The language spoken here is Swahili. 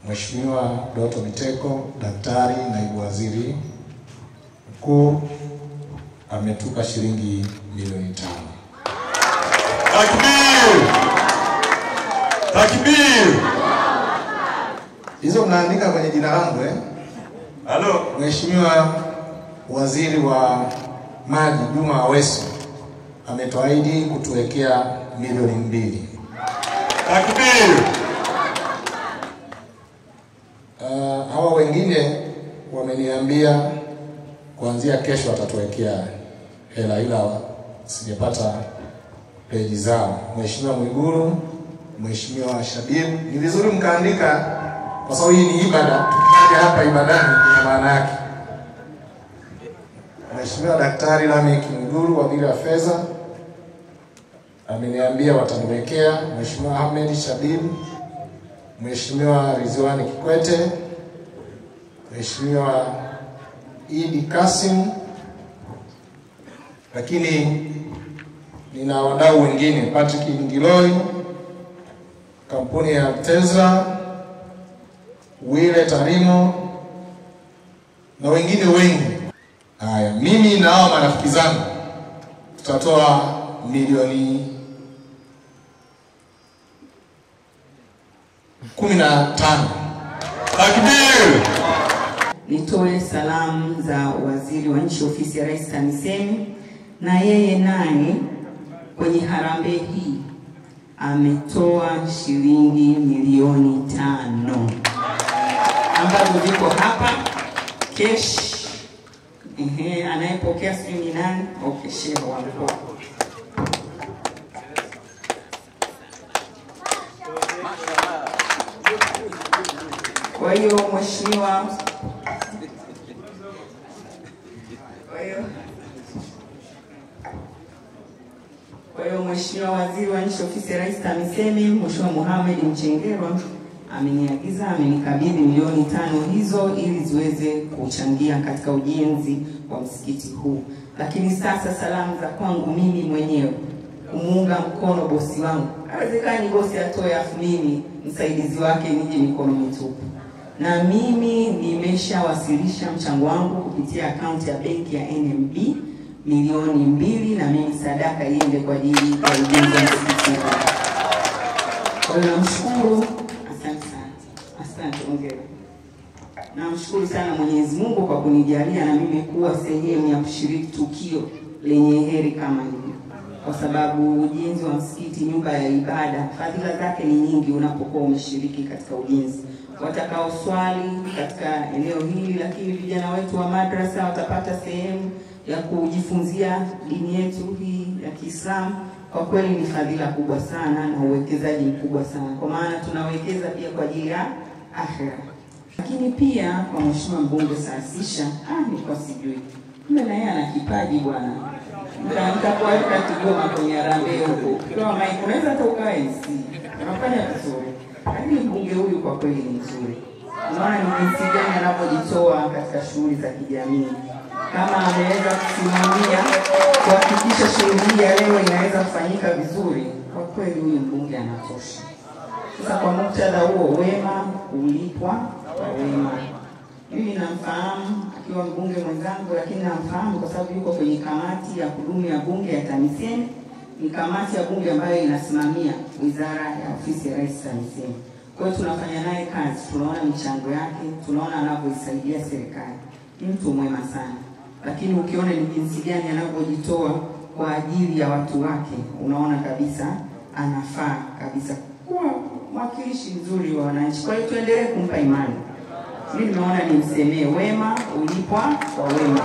Mheshimiwa Doto Biteko, Daktari Naibu Waziri Mkuu, ametupa shilingi milioni 5. Takbir! Takbir! Hizo mnaandika kwenye jina langu Halo. Mheshimiwa Waziri wa Maji Juma Aweso ametuahidi kutuwekea milioni 2. Takbir! Hawa wengine wameniambia kuanzia kesho watatuwekea hela, ila sijapata peji zao. Mheshimiwa Mwigulu, Mheshimiwa Shabir, ni vizuri mkaandika kwa sababu hii ni ibada, tukija hapa ibadani ina maana yake. Mheshimiwa Daktari Lameck Mwigulu, Waziri wa Fedha, ameniambia wataniwekea. Mheshimiwa Ahmed Shabir, Mheshimiwa Ridhiwani Kikwete, Mheshimiwa Idi Kasim, lakini nina wadau wengine, Patrick Ngiloi, kampuni ya Tesla, Wile Tarimo na wengine wengi. Haya, mimi na hao marafiki zangu tutatoa milioni 15. Takbir! Nitoe salamu za Waziri wa Nchi Ofisi ya Rais TAMISEMI, na yeye naye kwenye harambee hii ametoa shilingi milioni 5 ambazo ziko hapa cash. Anayepokea sio ni nani? Okay, shehe wangu. Kwa hiyo mheshimiwa, Mheshimiwa Waziri wa Nchi Ofisi ya Rais TAMISEMI, Mheshimiwa Mohamed Mchengerwa ameniagiza, amenikabidhi milioni 5 hizo ili ziweze kuchangia katika ujenzi wa msikiti huu. Lakini sasa salamu za kwangu mimi mwenyewe kumuunga mkono bosi wangu. Haiwezekani bosi atoe afu mimi msaidizi wake nije mikono mitupu. Na mimi nimeshawasilisha mchango wangu kupitia akaunti ya benki ya NMB milioni 2, na mimi sadaka iende kwa ajili ya ujenzi wa msikiti. Kwa hiyo namshukuru, asante sana. Asante, ongera. Namshukuru sana Mwenyezi Mungu kwa kunijalia na mimi kuwa sehemu ya kushiriki tukio lenye heri kama hili. Kwa sababu ujenzi wa msikiti, nyumba ya ibada, fadhila zake ni nyingi unapokuwa umeshiriki katika ujenzi. Watakao swali katika eneo hili, lakini vijana wetu wa madrasa watapata sehemu ya kujifunzia dini yetu hii ya Kiislamu. Kwa kweli ni fadhila kubwa sana na uwekezaji mkubwa sana, kwa maana tunawekeza pia kwa ajili ya akhera. Lakini pia kwa mheshimiwa mbunge Saasisha, nilikuwa sijui kumbe na yeye ana kipaji bwana. Nitakualika Kigoma kwenye harambee huko. Kama Mike unaweza hata ukae MC. Unafanya vizuri. Lakini mbunge huyu kwa kweli ni mzuri. Unaona ni jinsi gani anapojitoa katika shughuli za kijamii. Kama ameweza kusimamia kuhakikisha shughuli hii ya leo inaweza kufanyika vizuri, kwa kweli huyu mbunge anatosha. Sasa kwa muktadha huo, wema ulipwa kwa wema. Mimi namfahamu akiwa mbunge mwenzangu, lakini namfahamu kwa sababu yuko kwenye kamati ya kudumu ya bunge ya TAMISEMI. Ni kamati ya bunge ambayo inasimamia wizara ya ofisi ya Rais TAMISEMI. Kwa hiyo tunafanya naye kazi, tunaona michango yake, tunaona anavyoisaidia serikali. Ni mtu mwema sana. Lakini ukiona ni jinsi gani anavyojitoa kwa ajili ya watu wake, unaona kabisa anafaa kabisa kuwa mwakilishi mzuri wa wananchi. Kwa hiyo tuendelee kumpa imani. Mimi nimeona nimsemee, wema ulipwa kwa wema.